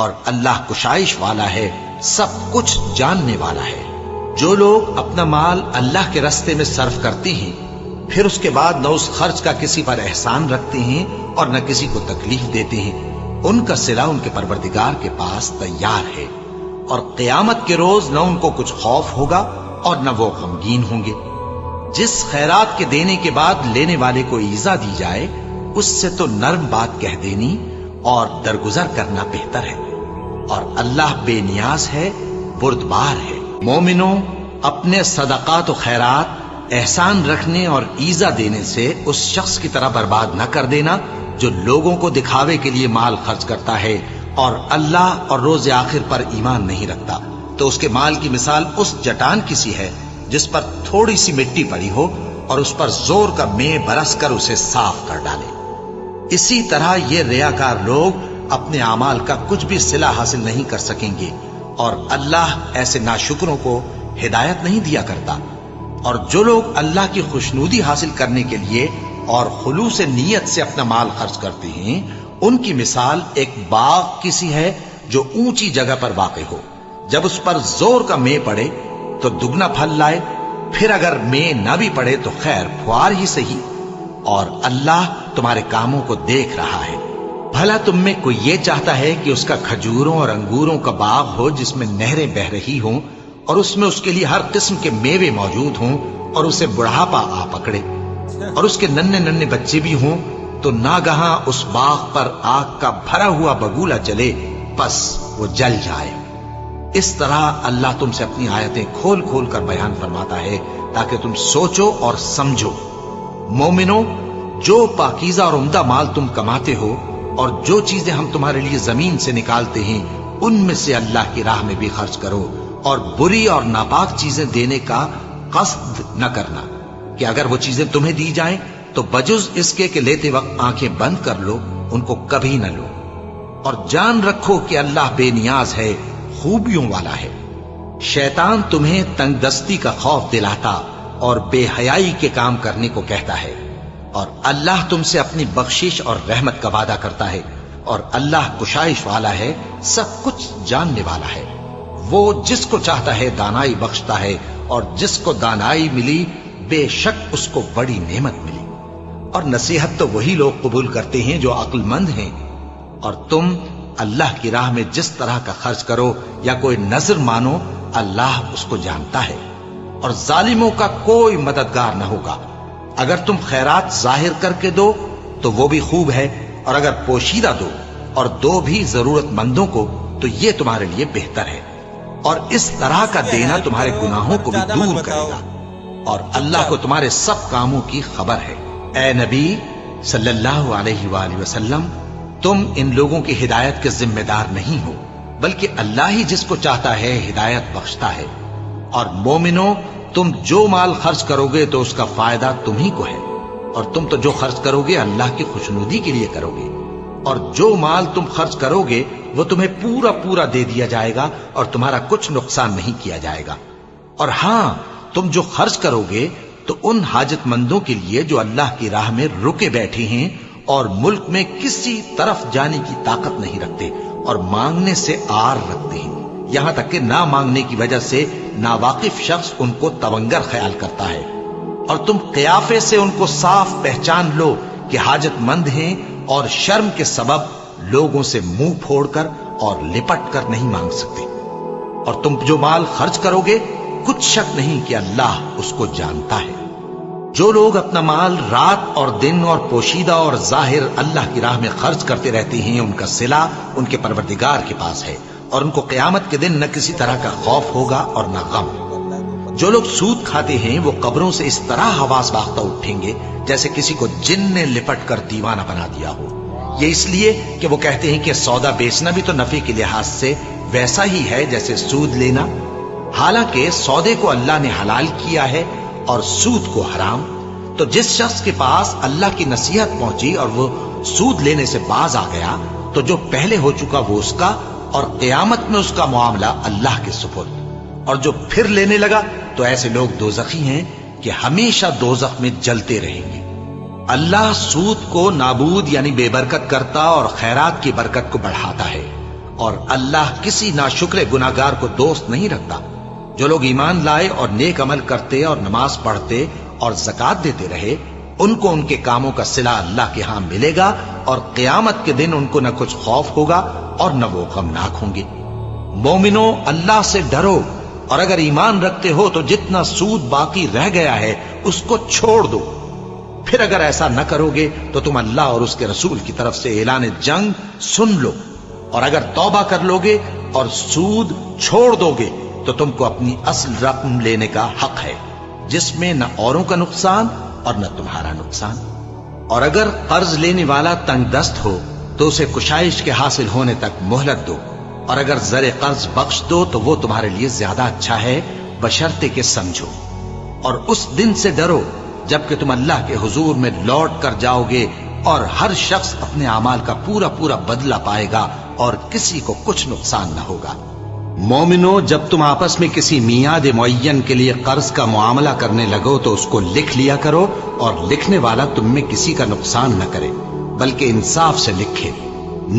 اور اللہ کشائش والا ہے، سب کچھ جاننے والا ہے۔ جو لوگ اپنا مال اللہ کے راستے میں صرف کرتے ہیں، پھر اس کے بعد نہ اس خرچ کا کسی پر احسان رکھتے ہیں اور نہ کسی کو تکلیف دیتے ہیں، ان کا صلہ ان کے پروردگار کے پاس تیار ہے، اور قیامت کے روز نہ ان کو کچھ خوف ہوگا اور نہ وہ غمگین ہوں گے۔ جس خیرات کے دینے کے بعد لینے والے کو ایذا دی جائے، اس سے تو نرم بات کہہ دینی اور درگزر کرنا بہتر ہے، اور اللہ بے نیاز ہے، بردبار ہے۔ مومنوں، اپنے صدقات و خیرات احسان رکھنے اور ایذا دینے سے اس شخص کی طرح برباد نہ کر دینا جو لوگوں کو دکھاوے کے لیے مال خرچ کرتا ہے اور اللہ اور روز آخر پر ایمان نہیں رکھتا، تو اس کے مال کی مثال اس چٹان کی سی ہے جس پر تھوڑی سی مٹی پڑی ہو اور اس پر زور کا مے برس کر اسے صاف کر ڈالے۔ اسی طرح یہ ریاکار لوگ اپنے اعمال کا کچھ بھی صلہ حاصل نہیں کر سکیں گے، اور اللہ ایسے ناشکروں کو ہدایت نہیں دیا کرتا۔ اور جو لوگ اللہ کی خوشنودی حاصل کرنے کے لیے اور خلوص نیت سے اپنا مال خرچ کرتے ہیں، ان کی مثال ایک باغ کی سی ہے جو اونچی جگہ پر واقع ہو، جب اس پر زور کا مے پڑے تو دگنا پھل لائے، پھر اگر مے نہ بھی پڑے تو خیر پھوار ہی سہی، اور اللہ تمہارے کاموں کو دیکھ رہا ہے۔ بھلا تم میں کوئی یہ چاہتا ہے کہ اس کا کھجوروں اور انگوروں کا باغ ہو جس میں نہریں بہ رہی ہوں اور اس میں اس کے لیے ہر قسم کے میوے موجود ہوں، اور اسے بڑھاپا آ پکڑے اور اس کے ننھے ننھے بچے بھی ہوں، تو ناگہاں اس باغ پر آگ کا بھرا ہوا بگولا چلے، بس وہ جل جائے۔ اس طرح اللہ تم سے اپنی آیتیں کھول کھول کر بیان فرماتا ہے تاکہ تم سوچو اور سمجھو۔ مومنوں، جو پاکیزہ اور عمدہ مال تم کماتے ہو اور جو چیزیں ہم تمہارے لیے زمین سے نکالتے ہیں، ان میں سے اللہ کی راہ میں بھی خرچ کرو، اور بری اور ناپاک چیزیں دینے کا قصد نہ کرنا کہ اگر وہ چیزیں تمہیں دی جائیں تو بجز اس کے کہ لیتے وقت آنکھیں بند کر لو، ان کو کبھی نہ لو، اور جان رکھو کہ اللہ بے نیاز ہے، خوبیوں والا ہے۔ شیطان تمہیں تنگ دستی کا خوف دلاتا اور بے حیائی کے کام کرنے کو کہتا ہے، اور اللہ تم سے اپنی بخشش اور رحمت کا وعدہ کرتا ہے، اور اللہ کشائش والا ہے، سب کچھ جاننے والا ہے۔ وہ جس کو چاہتا ہے دانائی بخشتا ہے، اور جس کو دانائی ملی بے شک اس کو بڑی نعمت ملی، اور نصیحت تو وہی لوگ قبول کرتے ہیں جو عقل مند ہیں۔ اور تم اللہ کی راہ میں جس طرح کا خرچ کرو یا کوئی نذر مانو، اللہ اس کو جانتا ہے، اور ظالموں کا کوئی مددگار نہ ہوگا۔ اگر تم خیرات ظاہر کر کے دو تو وہ بھی خوب ہے، اور اگر پوشیدہ دو اور دو بھی ضرورت مندوں کو تو یہ تمہارے لیے بہتر ہے، اور اس طرح کا دینا تمہارے گناہوں کو بھی دور کرے گا، اور اللہ کو تمہارے سب کاموں کی خبر ہے۔ اے نبی صلی اللہ علیہ وآلہ وسلم، تم ان لوگوں کی ہدایت کے ذمہ دار نہیں ہو، بلکہ اللہ ہی جس کو چاہتا ہے ہدایت بخشتا ہے۔ اور مومنوں، تم جو مال خرچ کرو گے تو اس کا فائدہ تم ہی کو ہے، اور تم تو جو خرچ کرو گے اللہ کی خوشنودی کے لیے کرو گے، اور جو مال تم خرچ کرو گے وہ تمہیں پورا پورا دے دیا جائے گا اور تمہارا کچھ نقصان نہیں کیا جائے گا۔ اور ہاں، تم جو خرچ کرو گے تو ان حاجت مندوں کے لیے جو اللہ کی راہ میں رکے بیٹھے ہیں اور ملک میں کسی طرف جانے کی طاقت نہیں رکھتے اور مانگنے سے آر رکھتے ہیں، یہاں تک کہ نہ مانگنے کی وجہ سے ناواقف شخص ان کو تونگر خیال کرتا ہے، اور تم قیافے سے ان کو صاف پہچان لو کہ حاجت مند ہیں، اور شرم کے سبب لوگوں سے منہ پھوڑ کر اور لپٹ کر نہیں مانگ سکتے۔ اور تم جو مال خرچ کرو گے کچھ شک نہیں کہ اللہ اس کو جانتا ہے۔ جو لوگ اپنا مال رات اور دن اور پوشیدہ اور ظاہر اللہ کی راہ میں خرچ کرتے رہتے ہیں، ان کا صلہ ان کے پروردگار کے پاس ہے، اور ان کو قیامت کے دن نہ کسی طرح کا خوف ہوگا اور نہ غم۔ جو لوگ سود کھاتے ہیں وہ قبروں سے اس طرح حواس باختہ اٹھیں گے جیسے کسی کو جن نے لپٹ کر دیوانہ بنا دیا ہو، یہ اس لیے کہ وہ کہتے ہیں کہ سودا بیچنا بھی تو نفع کے لحاظ سے ویسا ہی ہے جیسے سود لینا، حالانکہ سودے کو اللہ نے حلال کیا ہے اور سود کو حرام۔ تو جس شخص کے پاس اللہ کی نصیحت پہنچی اور وہ سود لینے سے باز آ گیا تو جو پہلے ہو چکا وہ اس کا، اور قیامت میں اس کا معاملہ اللہ کے سپرد۔ اور جو پھر لینے لگا تو ایسے لوگ دوزخی ہیں کہ ہمیشہ دوزخ میں جلتے رہیں گے۔ اللہ سود کو نابود یعنی بے برکت کرتا اور خیرات کی برکت کو بڑھاتا ہے، اور اللہ کسی ناشکر گناہگار کو دوست نہیں رکھتا۔ جو لوگ ایمان لائے اور نیک عمل کرتے اور نماز پڑھتے اور زکات دیتے رہے، ان کو ان کے کاموں کا صلہ اللہ کے ہاں ملے گا، اور قیامت کے دن ان کو نہ کچھ خوف ہوگا اور نہ وہ غمناک ہوں گے۔ مومنو، اللہ سے ڈرو، اور اگر ایمان رکھتے ہو تو جتنا سود باقی رہ گیا ہے اس کو چھوڑ دو۔ پھر اگر ایسا نہ کرو گے تو تم اللہ اور اس کے رسول کی طرف سے اعلان جنگ سن لو، اور اگر توبہ کر لو گے اور سود چھوڑ دو گے تو تم کو اپنی اصل رقم لینے کا حق ہے، جس میں نہ اوروں کا نقصان اور نہ تمہارا نقصان۔ اور اگر قرض لینے والا تنگ دست ہو تو اسے کشائش کے حاصل ہونے تک مہلت دو، اور اگر زر قرض بخش دو تو وہ تمہارے لیے زیادہ اچھا ہے، بشرطے کہ سمجھو۔ اور اس دن سے ڈرو جبکہ تم اللہ کے حضور میں لوٹ کر جاؤ گے، اور ہر شخص اپنے اعمال کا پورا پورا بدلہ پائے گا، اور کسی کو کچھ نقصان نہ ہوگا۔ مومنو، جب تم آپس میں کسی میعاد معین کے لیے قرض کا معاملہ کرنے لگو تو اس کو لکھ لیا کرو، اور لکھنے والا تم میں کسی کا نقصان نہ کرے بلکہ انصاف سے لکھے۔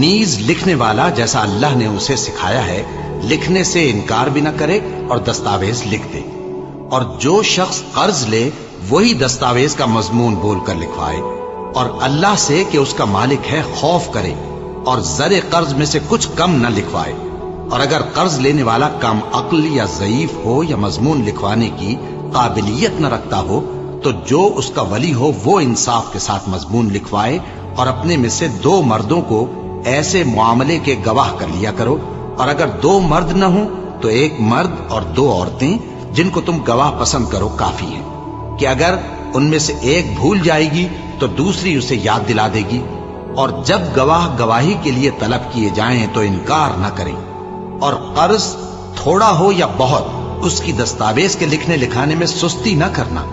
نیز لکھنے والا جیسا اللہ نے اسے سکھایا ہے لکھنے سے انکار بھی نہ کرے اور دستاویز لکھ دے، اور جو شخص قرض لے وہی دستاویز کا مضمون بول کر لکھوائے، اور اللہ سے کہ اس کا مالک ہے خوف کرے، اور زر قرض میں سے کچھ کم نہ لکھوائے۔ اور اگر قرض لینے والا کم عقل یا ضعیف ہو یا مضمون لکھوانے کی قابلیت نہ رکھتا ہو تو جو اس کا ولی ہو وہ انصاف کے ساتھ مضمون لکھوائے، اور اپنے میں سے 2 مردوں کو ایسے معاملے کے گواہ کر لیا کرو، اور اگر 2 مرد نہ ہوں تو 1 مرد اور 2 عورتیں جن کو تم گواہ پسند کرو کافی ہیں، کہ اگر ان میں سے ایک بھول جائے گی تو دوسری اسے یاد دلا دے گی۔ اور جب گواہ گواہی کے لیے طلب کیے جائیں تو انکار نہ کریں۔ اور قرض تھوڑا ہو یا بہت، اس کی دستاویز کے لکھنے لکھانے میں سستی نہ کرنا۔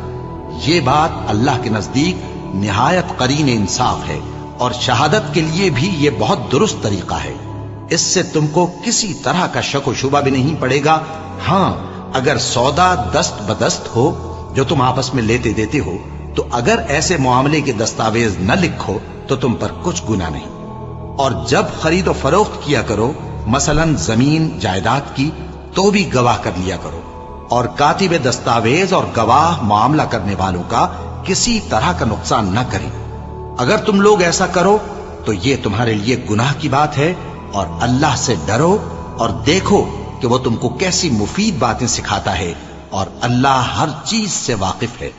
یہ بات اللہ کے نزدیک نہایت قرین انصاف ہے، اور شہادت کے لیے بھی یہ بہت درست طریقہ ہے۔ اس سے تم کو کسی طرح کا شک و شبہ بھی نہیں پڑے گا۔ ہاں، اگر سودا دست بدست ہو جو تم آپس میں لیتے دیتے ہو، تو اگر ایسے معاملے کے دستاویز نہ لکھو تو تم پر کچھ گناہ نہیں۔ اور جب خرید و فروخت کیا کرو، مثلا زمین جائیداد کی، تو بھی گواہ کر لیا کرو، اور کاتب دستاویز اور گواہ معاملہ کرنے والوں کا کسی طرح کا نقصان نہ کریں۔ اگر تم لوگ ایسا کرو تو یہ تمہارے لیے گناہ کی بات ہے، اور اللہ سے ڈرو اور دیکھو کہ وہ تم کو کیسی مفید باتیں سکھاتا ہے، اور اللہ ہر چیز سے واقف ہے۔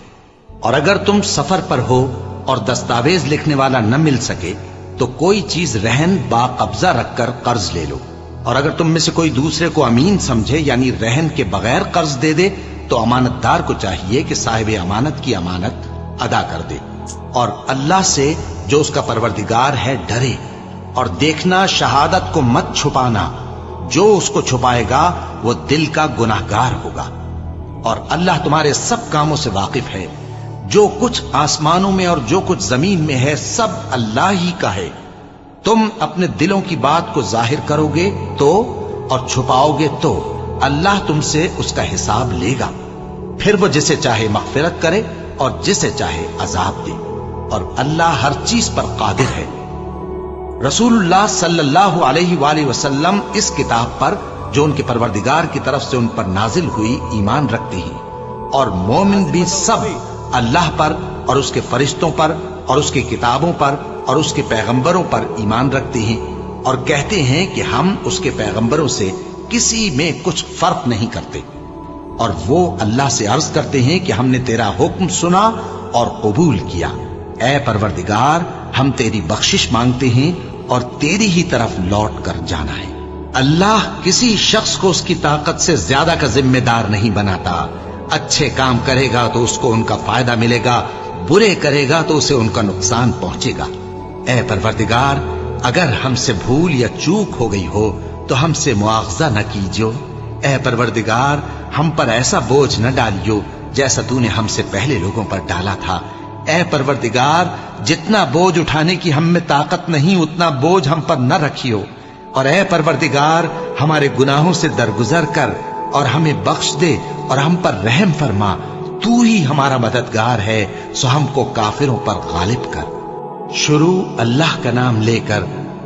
اور اگر تم سفر پر ہو اور دستاویز لکھنے والا نہ مل سکے تو کوئی چیز رہن با قبضہ رکھ کر قرض لے لو، اور اگر تم میں سے کوئی دوسرے کو امین سمجھے یعنی رہن کے بغیر قرض دے دے تو امانت دار کو چاہیے کہ صاحب امانت کی امانت ادا کر دے، اور اللہ سے جو اس کا پروردگار ہے ڈرے، اور دیکھنا شہادت کو مت چھپانا، جو اس کو چھپائے گا وہ دل کا گناہگار ہوگا۔ اور اللہ تمہارے سب کاموں سے واقف ہے، جو کچھ آسمانوں میں اور جو کچھ زمین میں ہے سب اللہ ہی کا ہے۔ تم اپنے دلوں کی بات کو ظاہر کرو گے تو اور چھپاؤ گے تو اللہ تم سے اس کا حساب لے گا، پھر وہ جسے چاہے مغفرت کرے اور جسے چاہے عذاب دے، اور اللہ ہر چیز پر قادر ہے۔ رسول اللہ صلی اللہ علیہ وآلہ وسلم اس کتاب پر جو ان کے پروردگار کی طرف سے ان پر نازل ہوئی ایمان رکھتے ہیں، اور مومن بھی سب اللہ پر اور اس کے فرشتوں پر اور اس کی کتابوں پر اور اس کے پیغمبروں پر ایمان رکھتے ہیں، اور کہتے ہیں کہ ہم اس کے پیغمبروں سے کسی میں کچھ فرق نہیں کرتے، اور وہ اللہ سے عرض کرتے ہیں کہ ہم نے تیرا حکم سنا اور قبول کیا۔ اے پروردگار، ہم تیری بخشش مانگتے ہیں اور تیری ہی طرف لوٹ کر جانا ہے۔ اللہ کسی شخص کو اس کی طاقت سے زیادہ کا ذمہ دار نہیں بناتا۔ اچھے کام کرے گا تو اس کو ان کا فائدہ ملے گا، برے کرے گا تو اسے ان کا نقصان پہنچے گا۔ اے پروردگار، اگر ہم سے بھول یا چوک ہو گئی ہو تو ہم سے مواخذہ نہ کیجو۔ اے پروردگار، ہم پر ایسا بوجھ نہ ڈالیو جیسا تو نے ہم سے پہلے لوگوں پر ڈالا تھا۔ اے پروردگار، جتنا بوجھ اٹھانے کی ہم میں طاقت نہیں اتنا بوجھ ہم پر نہ رکھیو، اور اے پروردگار، ہمارے گناہوں سے درگزر کر اور ہمیں بخش دے اور ہم پر رحم فرما۔ تو ہی ہمارا مددگار ہے، سو ہم کو کافروں پر غالب کر۔ شروع اللہ کا نام لے کر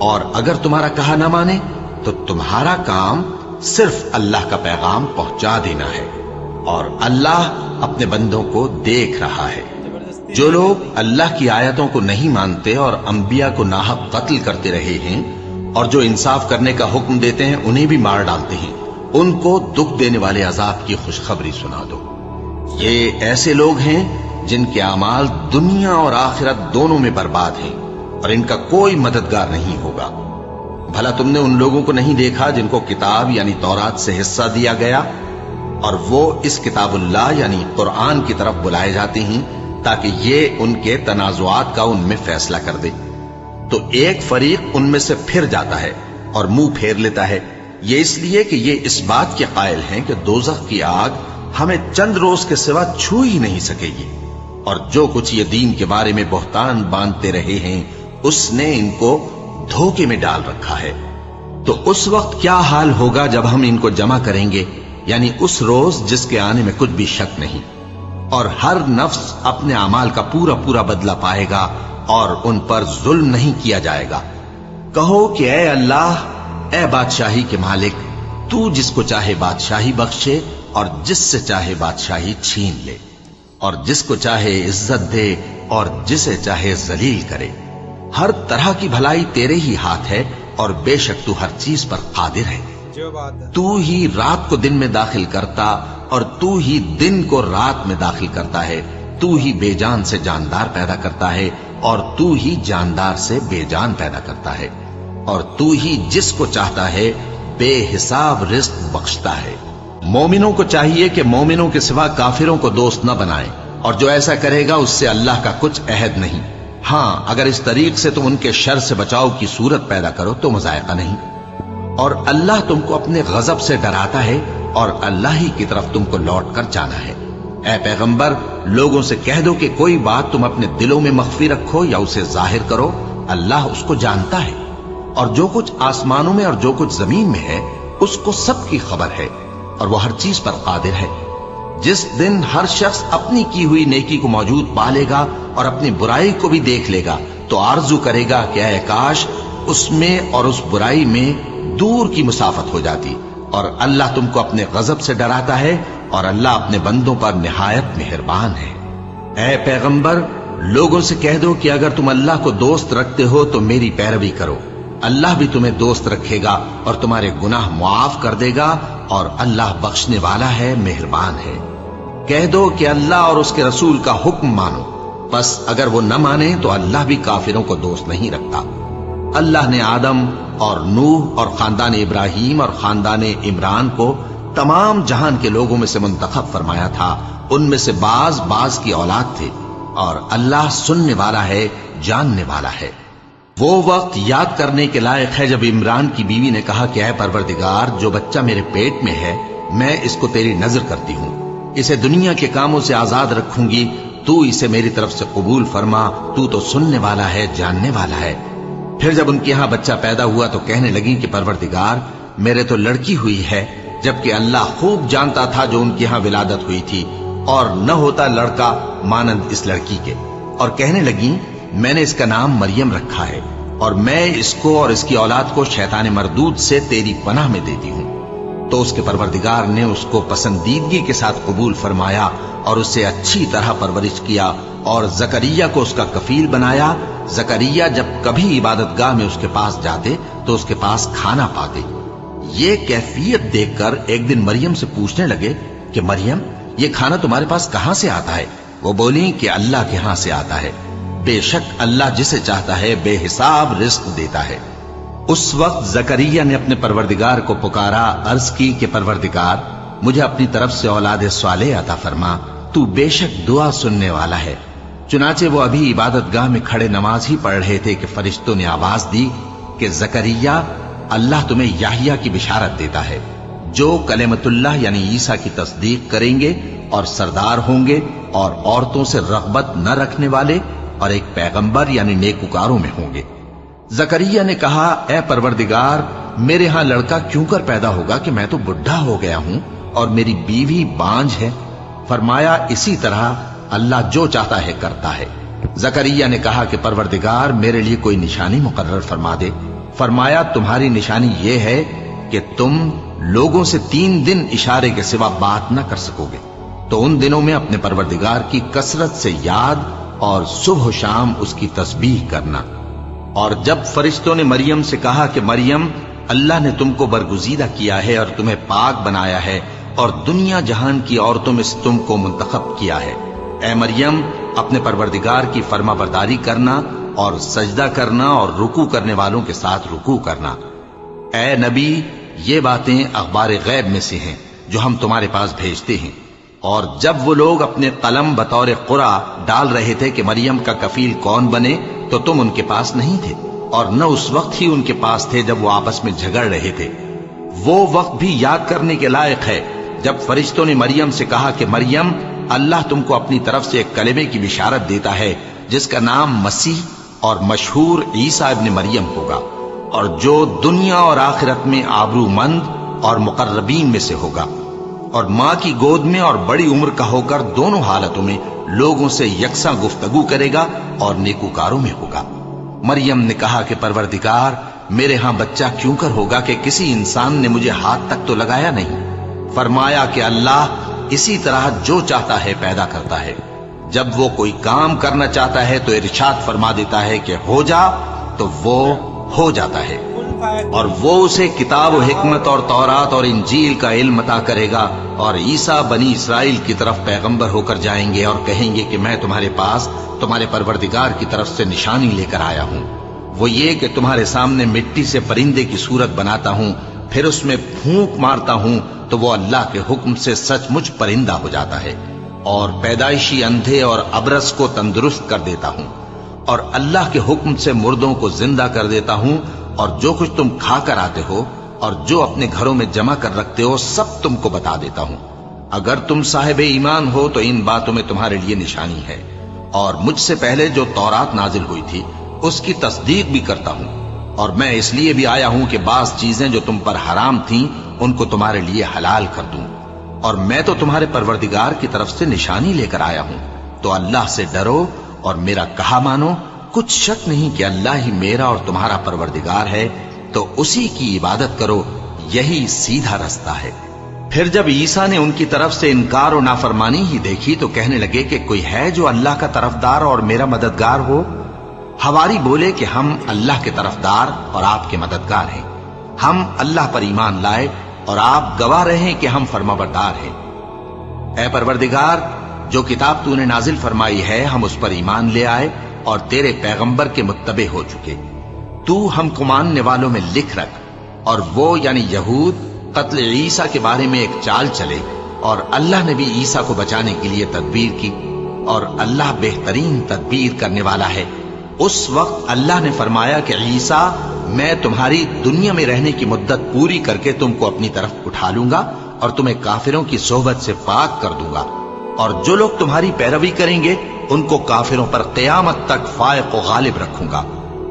اور اگر تمہارا کہا نہ مانے تو تمہارا کام صرف اللہ کا پیغام پہنچا دینا ہے، اور اللہ اپنے بندوں کو دیکھ رہا ہے۔ جو لوگ اللہ کی آیتوں کو نہیں مانتے اور انبیاء کو ناحق قتل کرتے رہے ہیں، اور جو انصاف کرنے کا حکم دیتے ہیں انہیں بھی مار ڈالتے ہیں، ان کو دکھ دینے والے عذاب کی خوشخبری سنا دو۔ یہ ایسے لوگ ہیں جن کے اعمال دنیا اور آخرت دونوں میں برباد ہیں، اور ان کا کوئی مددگار نہیں ہوگا۔ بھلا تم نے ان لوگوں کو نہیں دیکھا جن کو کتاب یعنی تورات سے حصہ دیا گیا، اور وہ اس کتاب اللہ یعنی قرآن کی طرف بلائے جاتے ہیں تاکہ یہ ان کے تنازعات کا ان میں فیصلہ کر دے؟ تو ایک فریق ان میں سے پھر جاتا ہے اور منہ پھیر لیتا ہے، یہ اس لیے کہ یہ اس بات کے قائل ہیں کہ دوزخ کی آگ ہمیں چند روز کے سوا چھو ہی نہیں سکے گی، اور جو کچھ یہ دین کے بارے میں بہتان باندھتے رہے ہیں اس نے ان کو دھوکے میں ڈال رکھا ہے۔ تو اس وقت کیا حال ہوگا جب ہم ان کو جمع کریں گے، یعنی اس روز جس کے آنے میں کچھ بھی شک نہیں، اور ہر نفس اپنے اعمال کا پورا پورا بدلہ پائے گا اور ان پر ظلم نہیں کیا جائے گا۔ کہو کہ اے اللہ، اے بادشاہی کے مالک، تو جس کو چاہے بادشاہی بخشے اور جس سے چاہے بادشاہی چھین لے، اور جس کو چاہے عزت دے اور جسے چاہے ذلیل کرے۔ ہر طرح کی بھلائی تیرے ہی ہاتھ ہے، اور بے شک تو ہر چیز پر قادر ہے۔ جو بات ہے، تو ہی رات کو دن میں داخل کرتا اور تو ہی دن کو رات میں داخل کرتا ہے، تو ہی بے جان سے جاندار پیدا کرتا ہے اور تو ہی جاندار سے بے جان پیدا کرتا ہے، اور تو ہی جس کو چاہتا ہے بے حساب رزق بخشتا ہے۔ مومنوں کو چاہیے کہ مومنوں کے سوا کافروں کو دوست نہ بنائیں، اور جو ایسا کرے گا اس سے اللہ کا کچھ عہد نہیں۔ ہاں، اگر اس طریق سے تم ان کے شر سے بچاؤ کی صورت پیدا کرو تو مذائقہ نہیں۔ اور اللہ تم کو اپنے غضب سے ڈراتا ہے، اور اللہ ہی کی طرف تم کو لوٹ کر جانا ہے۔ اے پیغمبر، لوگوں سے کہہ دو کہ کوئی بات تم اپنے دلوں میں مخفی رکھو یا اسے ظاہر کرو، اللہ اس کو جانتا ہے، اور جو کچھ آسمانوں میں اور جو کچھ زمین میں ہے اس کو سب کی خبر ہے، اور وہ ہر چیز پر قادر ہے۔ جس دن ہر شخص اپنی کی ہوئی نیکی کو موجود پا لے گا اور اپنی برائی کو بھی دیکھ لے گا تو آرزو کرے گا کہ اے کاش اس میں اور اس برائی میں دور کی مسافت ہو جاتی۔ اور اللہ تم کو اپنے غضب سے ڈراتا ہے، اور اللہ اپنے بندوں پر نہایت مہربان ہے۔ اے پیغمبر، لوگوں سے کہہ دو کہ اگر تم اللہ کو دوست رکھتے ہو تو میری پیروی کرو، اللہ بھی تمہیں دوست رکھے گا اور تمہارے گناہ معاف کر دے گا، اور اللہ بخشنے والا ہے، مہربان ہے۔ کہہ دو کہ اللہ اور اس کے رسول کا حکم مانو، بس اگر وہ نہ مانے تو اللہ بھی کافروں کو دوست نہیں رکھتا۔ اللہ نے آدم اور نوح اور خاندان ابراہیم اور خاندان عمران کو تمام جہان کے لوگوں میں سے منتخب فرمایا تھا، ان میں سے بعض کی اولاد تھے، اور اللہ سننے والا ہے، جاننے والا ہے۔ وہ وقت یاد کرنے کے لائق ہے جب عمران کی بیوی نے کہا کہ اے پروردگار، جو بچہ میرے پیٹ میں ہے میں اس کو تیری نظر کرتی ہوں، اسے دنیا کے کاموں سے آزاد رکھوں گی، تو اسے میری طرف سے قبول فرما، تو سننے والا ہے، جاننے والا ہے۔ پھر جب ان کے ہاں بچہ پیدا ہوا تو کہنے لگی کہ پروردگار، میرے تو لڑکی ہوئی ہے، جبکہ اللہ خوب جانتا تھا جو ان کے ہاں ولادت ہوئی تھی، اور نہ ہوتا لڑکا مانند اس لڑکی کے۔ اور کہنے لگی میں نے اس کا نام مریم رکھا ہے، اور میں اس کو اور اس کی اولاد کو شیطان مردود سے تیری پناہ میں دیتی ہوں۔ تو اس کے پروردگار نے اس کو پسندیدگی کے ساتھ قبول فرمایا اور اسے اچھی طرح پرورش کیا، اور زکریا کو اس کا کفیل بنایا۔ زکریا جب کبھی عبادت گاہ میں اس کے پاس جاتے تو اس کے پاس کھانا پاتے۔ یہ کیفیت دیکھ کر ایک دن مریم سے پوچھنے لگے کہ مریم، یہ کھانا تمہارے پاس کہاں سے آتا ہے؟ وہ بولی کہ اللہ کے ہاں سے آتا ہے، بے شک اللہ جسے چاہتا ہے بے حساب رزق دیتا ہے۔ اس وقت زکریا نے اپنے پروردگار کو پکارا، عرض کی کہ پروردگار، مجھے اپنی طرف سے اولاد صالح عطا فرما، تو بے شک دعا سننے والا ہے۔ چنانچہ وہ ابھی عبادت گاہ میں کھڑے نماز ہی پڑھ رہے تھے کہ فرشتوں نے آواز دی کہ زکریا، اللہ تمہیں یحییٰ کی بشارت دیتا ہے، جو کلمۃ اللہ یعنی عیسیٰ کی تصدیق کریں گے اور سردار ہوں گے، اور عورتوں سے رغبت نہ رکھنے والے، اور ایک پیغمبر یعنی نیکوکاروں میں ہوں گے۔ زکریا نے کہا، اے پروردگار، میرے ہاں لڑکا کیوں کر پیدا ہوگا کہ میں تو بڈھا ہو گیا ہوں اور میری بیوی بانجھ ہے؟ فرمایا، اسی طرح اللہ جو چاہتا ہے کرتا ہے۔ زکریا نے کہا کہ پروردگار، میرے لیے کوئی نشانی مقرر فرما دے۔ فرمایا تمہاری نشانی یہ ہے کہ تم لوگوں سے 3 دن اشارے کے سوا بات نہ کر سکو گے، تو ان دنوں میں اپنے پروردگار کی کثرت سے یاد اور صبح و شام اس کی تسبیح کرنا۔ اور جب فرشتوں نے مریم سے کہا کہ مریم، اللہ نے تم کو برگزیدہ کیا ہے اور تمہیں پاک بنایا ہے اور دنیا جہان کی عورتوں میں سے تم کو منتخب کیا ہے، اے مریم اپنے پروردگار کی فرما برداری کرنا اور سجدہ کرنا اور رکوع کرنے والوں کے ساتھ رکوع کرنا۔ اے نبی، یہ باتیں اخبار غیب میں سے ہیں جو ہم تمہارے پاس بھیجتے ہیں۔ اور جب وہ لوگ اپنے قلم بطور قرعہ ڈال رہے تھے کہ مریم کا کفیل کون بنے، تو تم ان کے پاس نہیں تھے، اور نہ اس وقت ہی ان کے پاس تھے جب وہ آپس میں جھگڑ رہے تھے۔ وہ وقت بھی یاد کرنے کے لائق ہے جب فرشتوں نے مریم سے کہا کہ مریم، اللہ تم کو اپنی طرف سے ایک کلمے کی بشارت دیتا ہے جس کا نام مسیح اور مشہور عیسیٰ ابن مریم ہوگا، اور جو دنیا اور آخرت میں آبرو مند اور مقربین میں سے ہوگا، اور ماں کی گود میں اور بڑی عمر کا ہو کر دونوں حالتوں میں لوگوں سے یکساں گفتگو کرے گا اور نیکوکاروں میں ہوگا۔ مریم نے کہا کہ پروردگار، میرے ہاں بچہ کیوں کر ہوگا کہ کسی انسان نے مجھے ہاتھ تک تو لگایا نہیں۔ فرمایا کہ اللہ اسی طرح جو چاہتا ہے پیدا کرتا ہے، جب وہ کوئی کام کرنا چاہتا ہے تو ارشاد فرما دیتا ہے کہ ہو جا، تو وہ ہو جاتا ہے۔ اور وہ اسے کتاب و حکمت اور تورات اور انجیل کا علم عطا کرے گا، اور عیسیٰ بنی اسرائیل کی طرف پیغمبر ہو کر جائیں گے اور کہیں گے کہ میں تمہارے پاس تمہارے پروردگار کی طرف سے نشانی لے کر آیا ہوں، وہ یہ کہ تمہارے سامنے مٹی سے پرندے کی صورت بناتا ہوں، پھر اس میں پھونک مارتا ہوں تو وہ اللہ کے حکم سے سچ مچ پرندہ ہو جاتا ہے، اور پیدائشی اندھے اور ابرص کو تندرست کر دیتا ہوں، اور اللہ کے حکم سے مردوں کو زندہ کر دیتا ہوں، اور جو کچھ تم کھا کر آتے ہو اور جو اپنے گھروں میں جمع کر رکھتے ہو سب تم کو بتا دیتا ہوں۔ اگر تم صاحب ایمان ہو تو ان باتوں میں تمہارے لیے نشانی ہے، اور مجھ سے پہلے جو تورات نازل ہوئی تھی اس کی تصدیق بھی کرتا ہوں، اور میں اس لیے بھی آیا ہوں کہ بعض چیزیں جو تم پر حرام تھیں ان کو تمہارے لیے حلال کر دوں، اور میں تو تمہارے پروردگار کی طرف سے نشانی لے کر آیا ہوں، تو اللہ سے ڈرو اور میرا کہا مانو۔ کچھ شک نہیں کہ اللہ ہی میرا اور تمہارا پروردگار ہے، تو اسی کی عبادت کرو، یہی سیدھا رستہ ہے۔ پھر جب عیسیٰ نے ان کی طرف سے انکار و نافرمانی ہی دیکھی تو کہنے لگے کہ کوئی ہے جو اللہ کا طرفدار اور میرا مددگار ہو؟ حواری بولے کہ ہم اللہ کے طرفدار اور آپ کے مددگار ہیں، ہم اللہ پر ایمان لائے اور آپ گواہ رہیں کہ ہم فرما بردار ہیں۔ اے پروردگار، جو کتاب تو نے نازل فرمائی ہے ہم اس پر ایمان لے آئے اور تیرے پیغمبر کے متبع ہو چکے، تو ہم کو ماننے والوں میں لکھ رکھ۔ اور وہ یعنی یہود قتل عیسیٰ کے بارے میں ایک چال چلے، اور اللہ نے بھی عیسیٰ کو بچانے کے لیے تدبیر کی، اور اللہ بہترین تدبیر کرنے والا ہے۔ اس وقت اللہ نے فرمایا کہ عیسیٰ، میں تمہاری دنیا میں رہنے کی مدت پوری کر کے تم کو اپنی طرف اٹھا لوں گا اور تمہیں کافروں کی صحبت سے پاک کر دوں گا، اور جو لوگ تمہاری پیروی کریں گے ان کو کافروں پر قیامت تک فائق و غالب رکھوں گا۔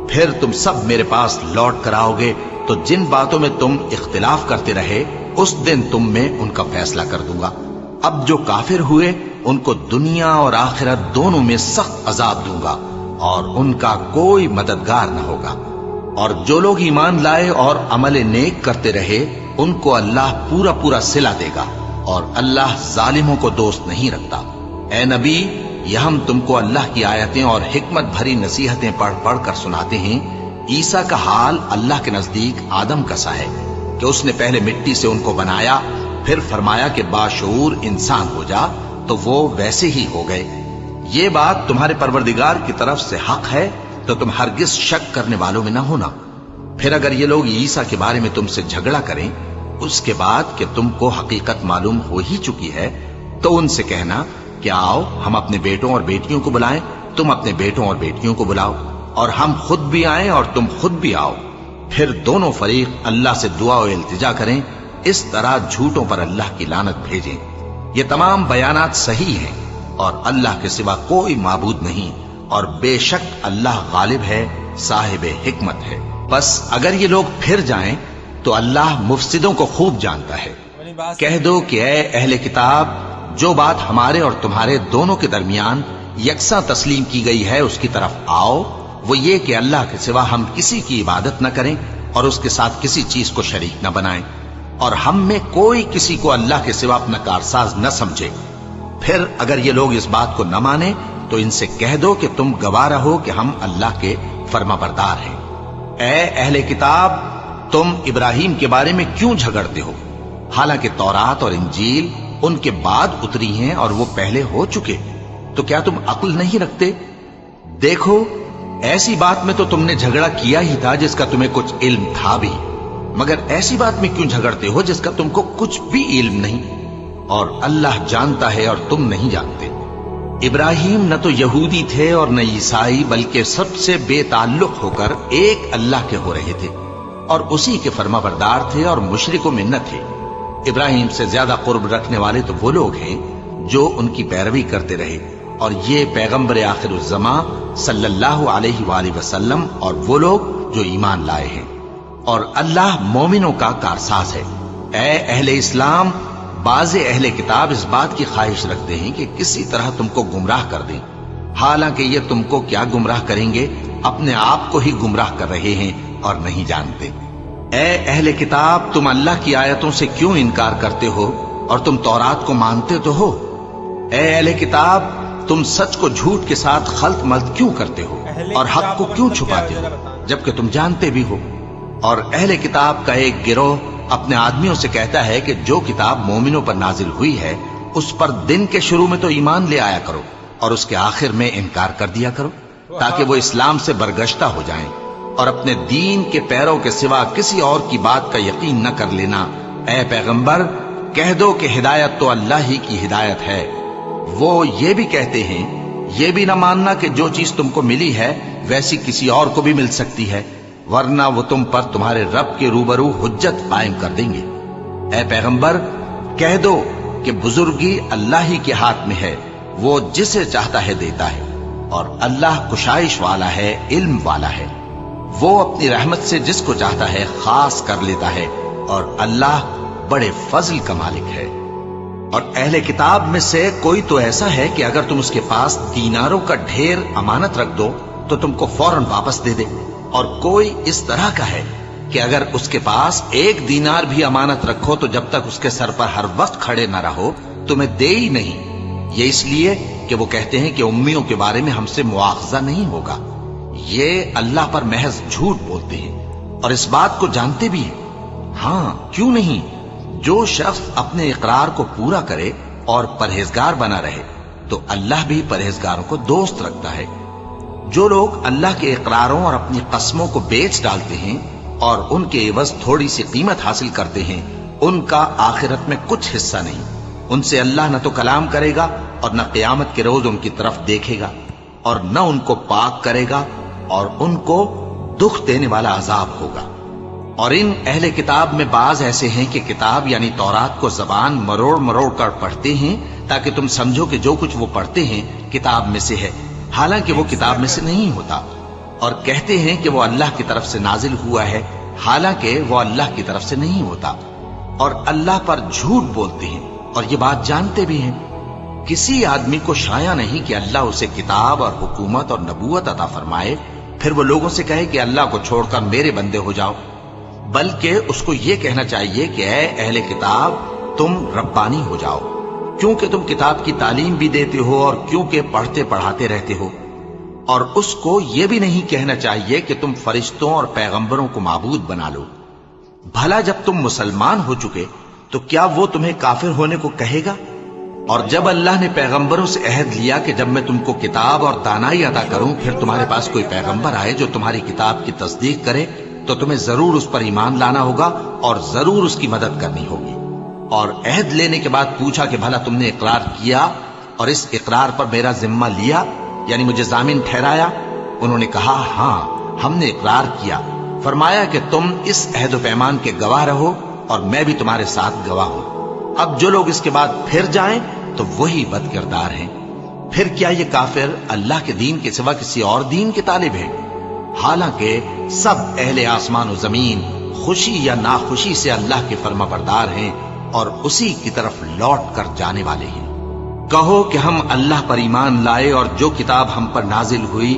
پھر تم سب میرے پاس لوٹ کر آؤ گے، تو جن باتوں میں تم اختلاف کرتے رہے اس دن تم میں ان کا فیصلہ کر دوں گا۔ اب جو کافر ہوئے ان کو دنیا اور آخرت دونوں میں سخت عذاب دوں گا، اور ان کا کوئی مددگار نہ ہوگا۔ اور جو لوگ ایمان لائے اور عمل نیک کرتے رہے ان کو اللہ پورا پورا صلہ دے گا، اور اللہ ظالموں کو دوست نہیں رکھتا۔ اے نبی، یہ ہم تم کو اللہ کی آیتیں اور حکمت بھری نصیحتیں پڑھ پڑھ کر سناتے ہیں۔ عیسیٰ کا حال اللہ کے نزدیک آدم کا سا ہے کہ اس نے پہلے مٹی سے ان کو بنایا، پھر فرمایا کہ باشعور انسان ہو جا، تو وہ ویسے ہی ہو گئے۔ یہ بات تمہارے پروردگار کی طرف سے حق ہے، تو تم ہرگز شک کرنے والوں میں نہ ہونا۔ پھر اگر یہ لوگ عیسیٰ کے بارے میں تم سے جھگڑا کریں اس کے بعد کہ تم کو حقیقت معلوم ہو ہی چکی ہے، تو ان سے کہنا کہ آؤ ہم اپنے بیٹوں اور بیٹیوں کو بلائیں، تم اپنے بیٹوں اور بیٹیوں کو بلاؤ، اور ہم خود بھی آئیں اور تم خود بھی آؤ، پھر دونوں فریق اللہ سے دعا و التجا کریں، اس طرح جھوٹوں پر اللہ کی لعنت بھیجیں۔ یہ تمام بیانات صحیح ہیں، اور اللہ کے سوا کوئی معبود نہیں، اور بے شک اللہ غالب ہے، صاحب حکمت ہے۔ بس اگر یہ لوگ پھر جائیں تو اللہ مفسدوں کو خوب جانتا ہے۔ کہہ دو کہ اے اہل کتاب، جو بات ہمارے اور تمہارے دونوں کے درمیان یکساں تسلیم کی گئی ہے اس کی طرف آؤ، وہ یہ کہ اللہ کے سوا ہم کسی کی عبادت نہ کریں اور اس کے ساتھ کسی چیز کو شریک نہ بنائیں، اور ہم میں کوئی کسی کو اللہ کے سوا اپنا کارساز نہ سمجھے۔ پھر اگر یہ لوگ اس بات کو نہ مانیں تو ان سے کہہ دو کہ تم گواہ رہو کہ ہم اللہ کے فرما بردار ہیں۔ اے اہل کتاب، تم ابراہیم کے بارے میں کیوں جھگڑتے ہو؟ حالانکہ تورات اور انجیل ان کے بعد اتری ہیں اور وہ پہلے ہو چکے، تو کیا تم عقل نہیں رکھتے؟ دیکھو، ایسی بات میں تو تم نے جھگڑا کیا ہی تھا جس کا تمہیں کچھ علم تھا بھی، مگر ایسی بات میں کیوں جھگڑتے ہو جس کا تم کو کچھ بھی علم نہیں؟ اور اللہ جانتا ہے اور تم نہیں جانتے۔ ابراہیم نہ تو یہودی تھے اور نہ عیسائی، بلکہ سب سے بے تعلق ہو کر ایک اللہ کے ہو رہے تھے اور اسی کے فرما بردار تھے اور مشرکوں میں نہ تھے۔ ابراہیم سے زیادہ قرب رکھنے والے تو وہ لوگ ہیں جو ان کی پیروی کرتے رہے، اور یہ پیغمبر آخر الزماں صلی اللہ علیہ وآلہ وسلم اور وہ لوگ جو ایمان لائے ہیں، اور اللہ مومنوں کا کارساز ہے۔ اے اہل اسلام، بعض اہل کتاب اس بات کی خواہش رکھتے ہیں کہ کسی طرح تم کو گمراہ کر دیں، حالانکہ یہ تم کو کیا گمراہ کریں گے، اپنے آپ کو ہی گمراہ کر رہے ہیں اور نہیں جانتے۔ اے اہل کتاب، تم اللہ کی آیتوں سے کیوں انکار کرتے ہو اور تم تورات کو مانتے تو ہو؟ اے اہل کتاب، تم سچ کو جھوٹ کے ساتھ خلط ملط کیوں کرتے ہو اور حق کو کیوں چھپاتے ہو جبکہ تم جانتے بھی ہو؟ اور اہل کتاب کا ایک گروہ اپنے آدمیوں سے کہتا ہے کہ جو کتاب مومنوں پر نازل ہوئی ہے اس پر دن کے شروع میں تو ایمان لے آیا کرو اور اس کے آخر میں انکار کر دیا کرو، تاکہ وہ اسلام سے برگشتہ ہو جائیں، اور اپنے دین کے پیروں کے سوا کسی اور کی بات کا یقین نہ کر لینا۔ اے پیغمبر، کہہ دو کہ ہدایت تو اللہ ہی کی ہدایت ہے۔ وہ یہ بھی کہتے ہیں، یہ بھی نہ ماننا کہ جو چیز تم کو ملی ہے ویسی کسی اور کو بھی مل سکتی ہے، ورنہ وہ تم پر تمہارے رب کے روبرو حجت قائم کر دیں گے۔ اے پیغمبر، کہہ دو کہ بزرگی اللہ ہی کے ہاتھ میں ہے، وہ جسے چاہتا ہے دیتا ہے، اور اللہ کشائش والا ہے، علم والا ہے۔ وہ اپنی رحمت سے جس کو چاہتا ہے خاص کر لیتا ہے، اور اللہ بڑے فضل کا مالک ہے۔ اور اہل کتاب میں سے کوئی تو ایسا ہے کہ اگر تم اس کے پاس دیناروں کا ڈھیر امانت رکھ دو تو تم کو فوراً واپس دے دے، اور کوئی اس طرح کا ہے کہ اگر اس کے پاس 1 دینار بھی امانت رکھو تو جب تک اس کے سر پر ہر وقت کھڑے نہ رہو تمہیں دے ہی نہیں۔ یہ اس لیے کہ وہ کہتے ہیں کہ امیوں کے بارے میں ہم سے مواخذہ نہیں ہوگا۔ یہ اللہ پر محض جھوٹ بولتے ہیں اور اس بات کو جانتے بھی ہیں۔ ہاں، کیوں نہیں؟ جو شخص اپنے اقرار کو پورا کرے اور پرہیزگار بنا رہے تو اللہ بھی پرہیزگاروں کو دوست رکھتا ہے۔ جو لوگ اللہ کے اقراروں اور اپنی قسموں کو بیچ ڈالتے ہیں اور ان کے عوض تھوڑی سی قیمت حاصل کرتے ہیں، ان کا آخرت میں کچھ حصہ نہیں۔ ان سے اللہ نہ تو کلام کرے گا اور نہ قیامت کے روز ان کی طرف دیکھے گا، اور نہ ان کو پاک کرے گا، اور ان کو دکھ دینے والا عذاب ہوگا۔ اور ان اہل کتاب میں بعض ایسے ہیں کہ کتاب یعنی تورات کو زبان مروڑ مروڑ کر پڑھتے ہیں تاکہ تم سمجھو کہ جو کچھ وہ پڑھتے ہیں کتاب میں سے ہے، حالانکہ وہ کتاب میں سے نہیں ہوتا، اور کہتے ہیں کہ وہ اللہ کی طرف سے نازل ہوا ہے، حالانکہ وہ اللہ کی طرف سے نہیں ہوتا، اور اللہ پر جھوٹ بولتے ہیں اور یہ بات جانتے بھی ہیں۔ کسی آدمی کو شایع نہیں کہ اللہ اسے کتاب اور حکومت اور نبوت عطا فرمائے پھر وہ لوگوں سے کہے کہ اللہ کو چھوڑ کر میرے بندے ہو جاؤ، بلکہ اس کو یہ کہنا چاہیے کہ اے اہل کتاب، تم ربانی ہو جاؤ، کیونکہ تم کتاب کی تعلیم بھی دیتے ہو اور کیونکہ پڑھتے پڑھاتے رہتے ہو۔ اور اس کو یہ بھی نہیں کہنا چاہیے کہ تم فرشتوں اور پیغمبروں کو معبود بنا لو۔ بھلا جب تم مسلمان ہو چکے تو کیا وہ تمہیں کافر ہونے کو کہے گا؟ اور جب اللہ نے پیغمبروں سے عہد لیا کہ جب میں تم کو کتاب اور دانائی عطا کروں پھر تمہارے پاس کوئی پیغمبر آئے جو تمہاری کتاب کی تصدیق کرے تو تمہیں ضرور اس پر ایمان لانا ہوگا اور ضرور اس کی مدد کرنی ہوگی۔ اور عہد لینے کے بعد پوچھا کہ بھلا تم نے اقرار کیا اور اس اقرار پر میرا ذمہ لیا، یعنی مجھے ضامن ٹھہرایا؟ انہوں نے کہا ہاں، ہم نے اقرار کیا۔ فرمایا کہ تم اس عہد و پیمان کے گواہ رہو اور میں بھی تمہارے ساتھ گواہ ہوں۔ اب جو لوگ اس کے بعد پھر جائیں تو وہی بد کردار ہیں۔ پھر کیا یہ کافر اللہ کے دین کے سوا کسی اور دین کے طالب ہیں؟ حالانکہ سب اہل آسمان و زمین خوشی یا ناخوشی سے اللہ کے فرما بردار ہیں اور اسی کی طرف لوٹ کر جانے والے ہیں۔ کہو کہ ہم اللہ پر ایمان لائے اور جو کتاب ہم پر نازل ہوئی